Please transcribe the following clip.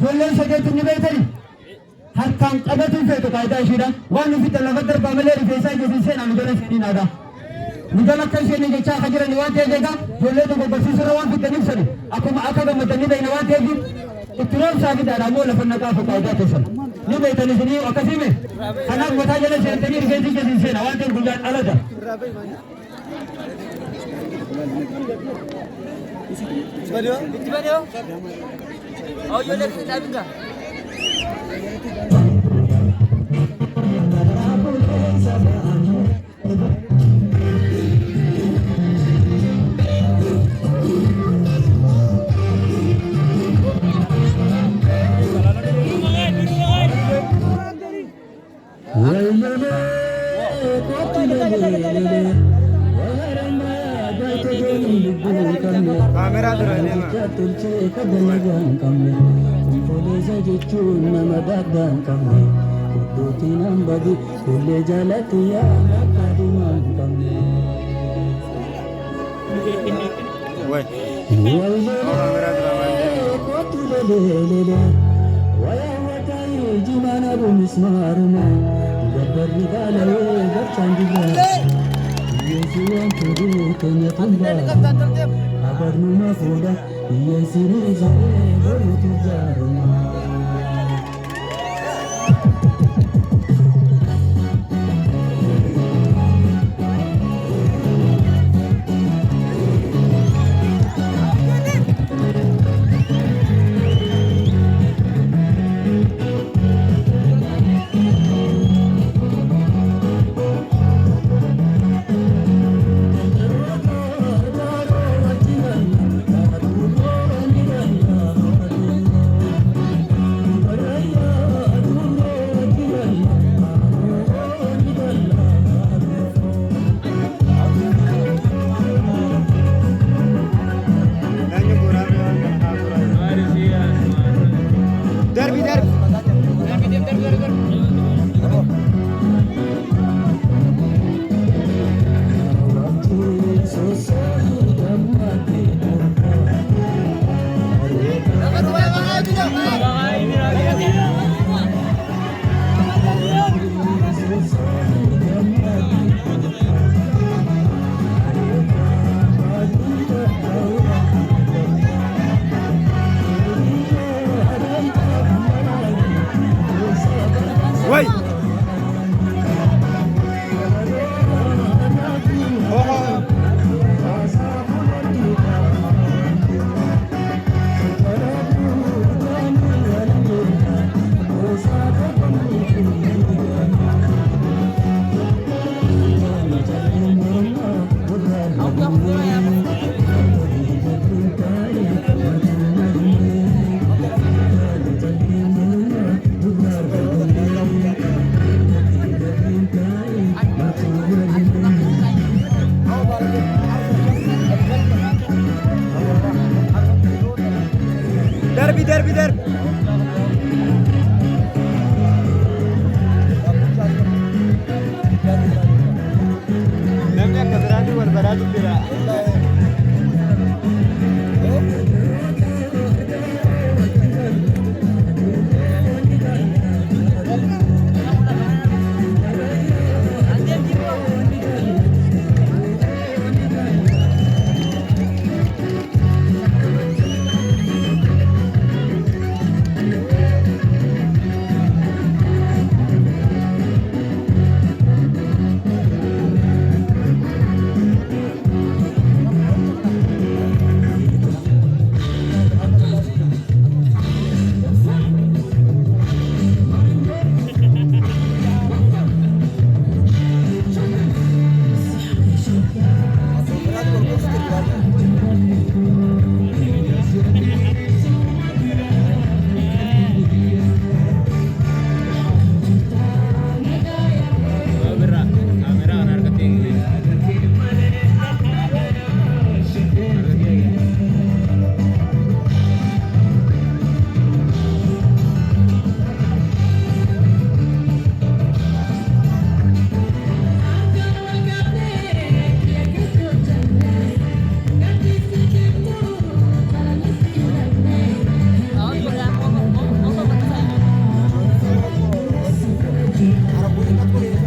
Jollon sadeetu ni beekani harkaan qabatu feetu qaadaa ishiidha waan nufi lafa darbaa malee rifeensaa ijoolleen seenaan gola isheenii naada ni gala akka isheen jechaa akka jiran waan ta'eef egaa ijoollee tokko barsiisura waan fidaniif sani akkuma akka gammadanii beekna waan ta'eef itti roobsaa fidaadha moo lafa naqaafu qaadaa keessan ni beektan isinii akkasime kanaaf mataa jala seentanii rifeensi ijoolleen seena waan ta'eef guyyaan dhalata. Itti badee oh yo lihat kita enggak kamera durane ma tulche kadalagan kamme fole sajechun namadagan kamme kudutinam badi kulle jalatiya nakadiman kamme woi kamera durane kotulele waya watai jimana bumismaruna gabbarni dalawe garchandila yesuwan kudu kenya tamba abarnuma foda yesiri zare borutu zaruma Thank you.